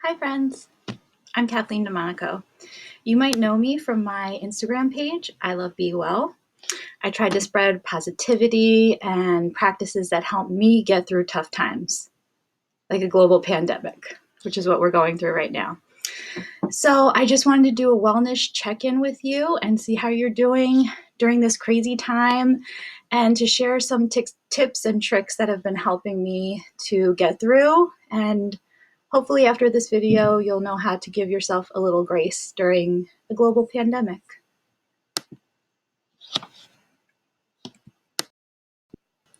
Hi friends, I'm Kathleen DeMonico. You might know me from my Instagram page, ilovebewell. I try to spread positivity and practices that help me get through tough times, like a global pandemic, which is what we're going through right now. So I just wanted to do a wellness check-in with you and see how you're doing during this crazy time, and to share some tips and tricks that have been helping me to get through. And hopefully after this video, you'll know how to give yourself a little grace during the global pandemic.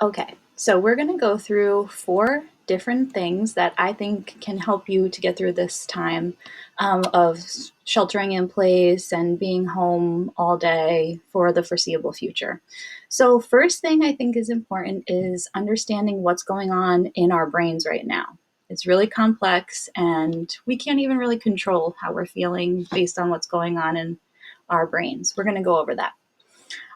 Okay, so we're going to go through 4 different things that I think can help you to get through this time of sheltering in place and being home all day for the foreseeable future. So first thing I think is important is understanding what's going on in our brains right now. It's really complex, and we can't even really control how we're feeling based on what's going on in our brains. We're going to go over that.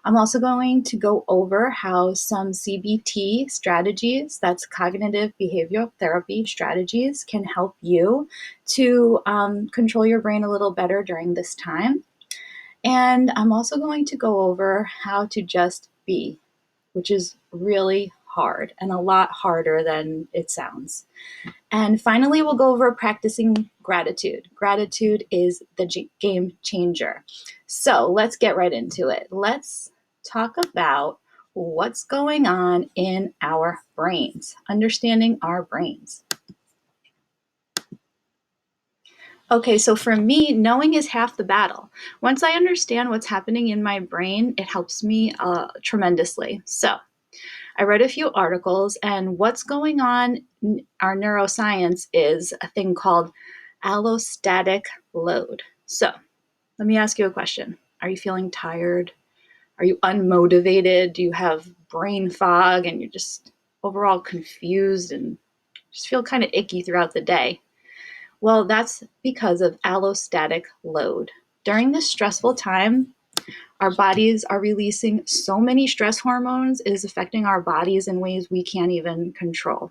I'm also going to go over how some CBT strategies, that's cognitive behavioral therapy strategies, can help you to control your brain a little better during this time. And I'm also going to go over how to just be, which is really hard and a lot harder than it sounds. And finally, we'll go over practicing gratitude. Gratitude is the game changer. So let's get right into it. Let's talk about what's going on in our brains, understanding our brains. Okay, so for me, knowing is half the battle. Once I understand what's happening in my brain, it helps me tremendously. So I read a few articles, and what's going on in our neuroscience is a thing called allostatic load. So let me ask you a question. Are you feeling tired? Are you unmotivated? Do you have brain fog and you're just overall confused and just feel kind of icky throughout the day? Well, that's because of allostatic load. During this stressful time, our bodies are releasing so many stress hormones, it is affecting our bodies in ways we can't even control.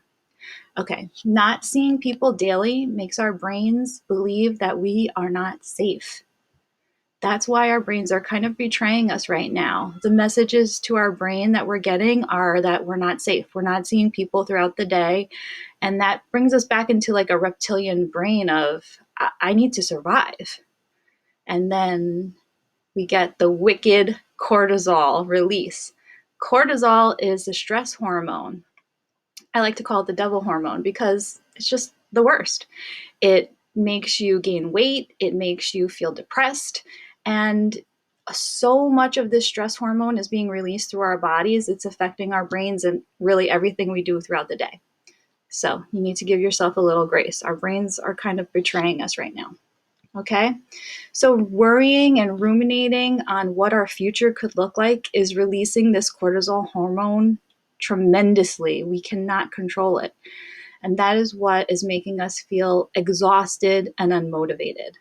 Okay, not seeing people daily makes our brains believe that we are not safe. That's why our brains are kind of betraying us right now. The messages to our brain that we're getting are that we're not safe. We're not seeing people throughout the day. And that brings us back into like a reptilian brain of, I need to survive. And then we get the wicked cortisol release. Cortisol is the stress hormone. I like to call it the devil hormone because it's just the worst. It makes you gain weight, it makes you feel depressed, and so much of this stress hormone is being released through our bodies. It's affecting our brains and really everything we do throughout the day. So you need to give yourself a little grace. Our brains are kind of betraying us right now. Okay? So worrying and ruminating on what our future could look like is releasing this cortisol hormone tremendously. We cannot control it. And that is what is making us feel exhausted and unmotivated.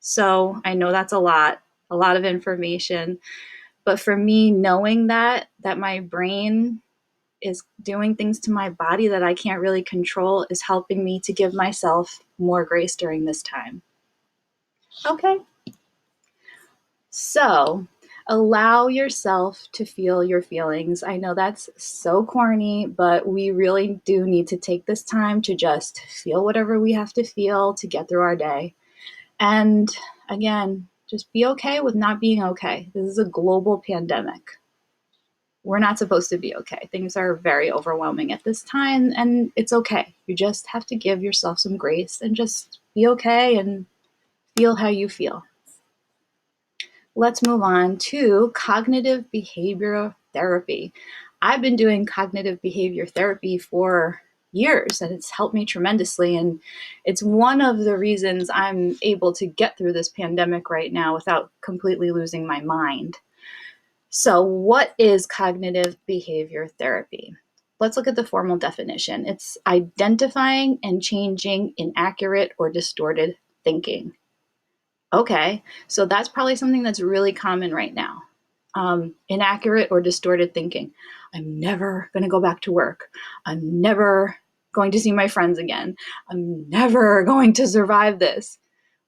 So I know that's a lot of information. But for me, knowing that my brain is doing things to my body that I can't really control is helping me to give myself more grace during this time. Okay. So allow yourself to feel your feelings. I know that's so corny, but we really do need to take this time to just feel whatever we have to feel to get through our day. And again, just be okay with not being okay. This is a global pandemic. We're not supposed to be okay. Things are very overwhelming at this time, and it's okay. You just have to give yourself some grace and just be okay and feel how you feel. Let's move on to cognitive behavioral therapy. I've been doing cognitive behavior therapy for years, and it's helped me tremendously. And it's one of the reasons I'm able to get through this pandemic right now without completely losing my mind. So what is cognitive behavior therapy? Let's look at the formal definition. It's identifying and changing inaccurate or distorted thinking. Okay, so that's probably something that's really common right now. Inaccurate or distorted thinking. I'm never going to go back to work. I'm never going to see my friends again. I'm never going to survive this.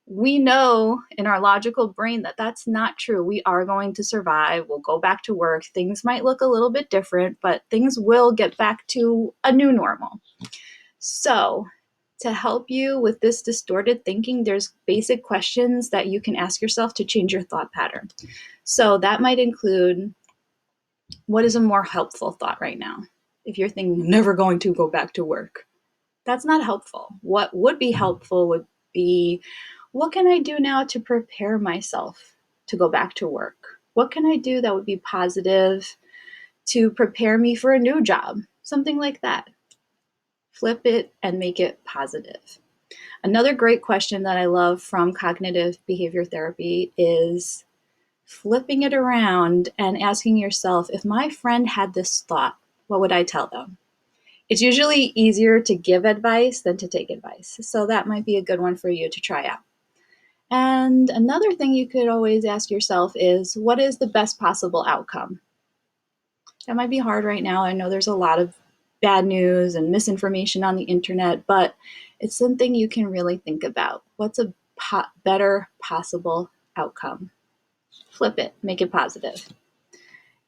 We know in our logical brain that that's not true. We are going to survive. We'll go back to work. Things might look a little bit different, but things will get back to a new normal. So, to help you with this distorted thinking, there's basic questions that you can ask yourself to change your thought pattern. So, that might include, what is a more helpful thought right now? If you're thinking, never going to go back to work, that's not helpful. What would be helpful would be, what can I do now to prepare myself to go back to work? What can I do that would be positive to prepare me for a new job? Something like that. Flip it and make it positive. Another great question that I love from cognitive behavior therapy is flipping it around and asking yourself, if my friend had this thought, what would I tell them? It's usually easier to give advice than to take advice. So that might be a good one for you to try out. And another thing you could always ask yourself is, what is the best possible outcome? That might be hard right now. I know there's a lot of bad news and misinformation on the internet, but it's something you can really think about. What's a better possible outcome? Flip it, make it positive.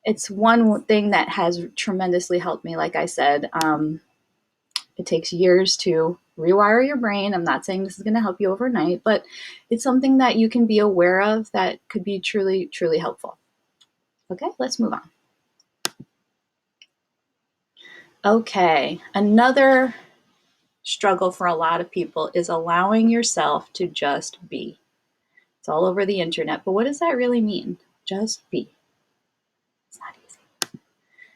It's one thing that has tremendously helped me. Like I said, it takes years to rewire your brain. I'm not saying this is going to help you overnight, but it's something that you can be aware of that could be truly, truly helpful. Okay, let's move on. Okay, another struggle for a lot of people is allowing yourself to just be. It's all over the internet, but what does that really mean? Just be. It's not easy.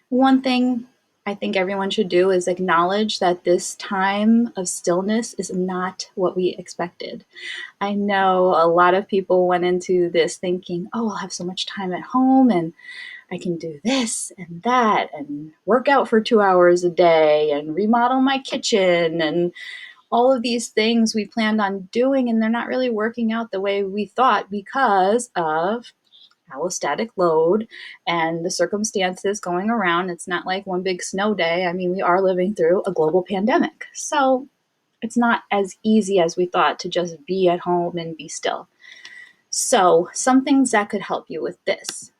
One thing I think everyone should do is acknowledge that this time of stillness is not what we expected. I know a lot of people went into this thinking, oh, I'll have so much time at home and I can do this and that and work out for 2 hours a day and remodel my kitchen and all of these things we planned on doing, and they're not really working out the way we thought because of allostatic load and the circumstances going around. It's not like one big snow day. I mean, we are living through a global pandemic. So it's not as easy as we thought to just be at home and be still. So some things that could help you with this.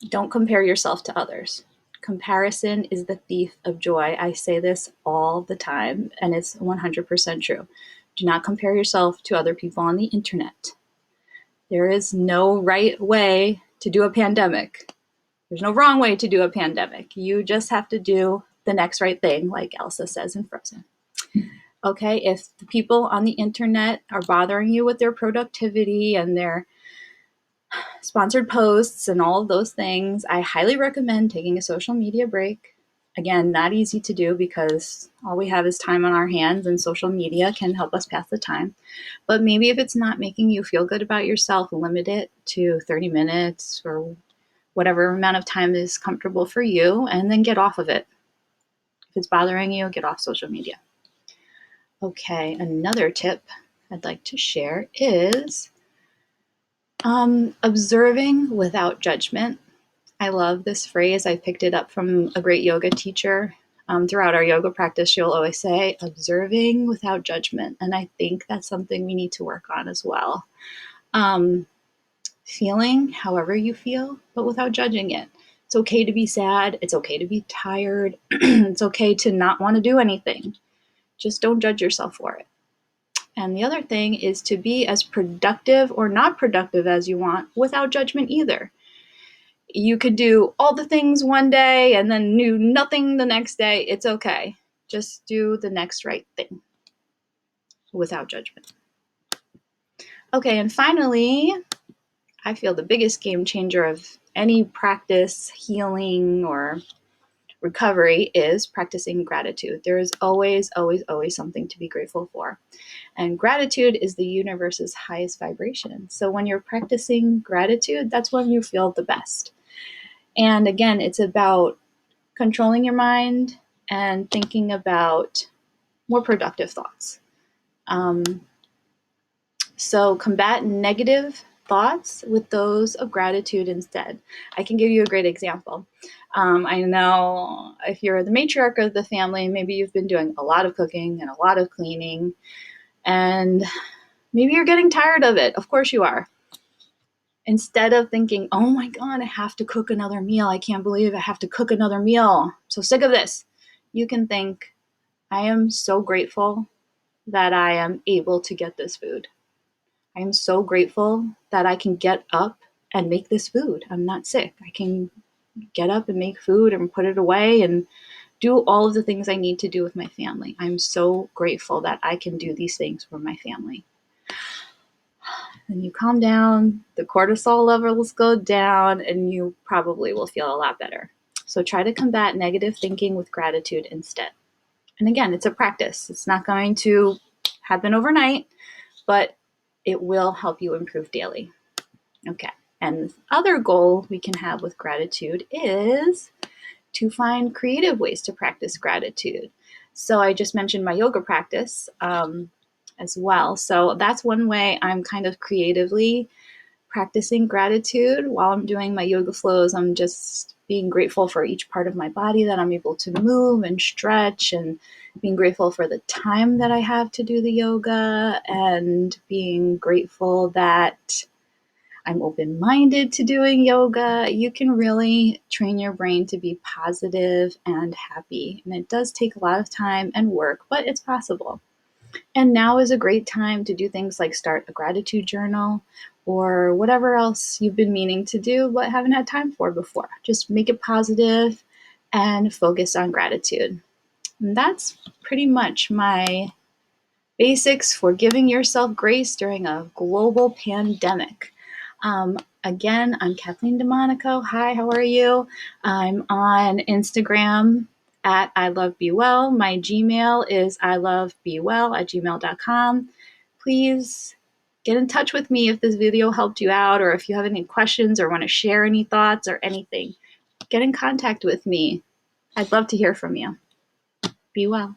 Don't compare yourself to others. Comparison is the thief of joy. I say this all the time, and it's 100% true. Do not compare yourself to other people on the internet. There is no right way to do a pandemic. There's no wrong way to do a pandemic. You just have to do the next right thing, like Elsa says in Frozen. Okay, if the people on the internet are bothering you with their productivity and their sponsored posts and all of those things, I highly recommend taking a social media break. Again, not easy to do because all we have is time on our hands, and social media can help us pass the time. But maybe if it's not making you feel good about yourself, limit it to 30 minutes or whatever amount of time is comfortable for you, and then get off of it. If it's bothering you, get off social media. Okay, another tip I'd like to share is observing without judgment. I love this phrase. I picked it up from a great yoga teacher. Throughout our yoga practice, she'll always say, observing without judgment. And I think that's something we need to work on as well. Feeling however you feel, but without judging it. It's okay to be sad. It's okay to be tired. It's okay to not want to do anything. Just don't judge yourself for it. And the other thing is to be as productive or not productive as you want without judgment either. You could do all the things one day and then do nothing the next day. It's okay. Just do the next right thing without judgment. Okay, and finally, I feel the biggest game changer of any practice, healing, or recovery is practicing gratitude. There is always, always, always something to be grateful for. And gratitude is the universe's highest vibration. So when you're practicing gratitude, that's when you feel the best. And again, it's about controlling your mind and thinking about more productive thoughts. So combat negative thoughts with those of gratitude instead. I can give you a great example. I know if you're the matriarch of the family, maybe you've been doing a lot of cooking and a lot of cleaning, and maybe you're getting tired of it. Of course you are. Instead of thinking, oh my God, I have to cook another meal. I can't believe I have to cook another meal. I'm so sick of this. You can think, I am so grateful that I am able to get this food. I am so grateful that I can get up and make this food. I'm not sick. I can get up and make food and put it away and do all of the things I need to do with my family. I'm so grateful that I can do these things for my family. And you calm down, the cortisol levels go down, and you probably will feel a lot better. So try to combat negative thinking with gratitude instead. And again, it's a practice. It's not going to happen overnight, but it will help you improve daily. Okay. And the other goal we can have with gratitude is to find creative ways to practice gratitude. So I just mentioned my yoga practice as well. So that's one way I'm kind of creatively practicing gratitude while I'm doing my yoga flows. I'm just being grateful for each part of my body that I'm able to move and stretch, and being grateful for the time that I have to do the yoga, and being grateful that I'm open-minded to doing yoga. You can really train your brain to be positive and happy. And it does take a lot of time and work, but it's possible. And now is a great time to do things like start a gratitude journal or whatever else you've been meaning to do but haven't had time for before. Just make it positive and focus on gratitude. And that's pretty much my basics for giving yourself grace during a global pandemic. Again, I'm Kathleen DeMonico. Hi, how are you? I'm on Instagram at ilovebewell. My Gmail is ilovebewell@gmail.com. Please get in touch with me if this video helped you out, or if you have any questions or want to share any thoughts or anything. Get in contact with me. I'd love to hear from you. Be well.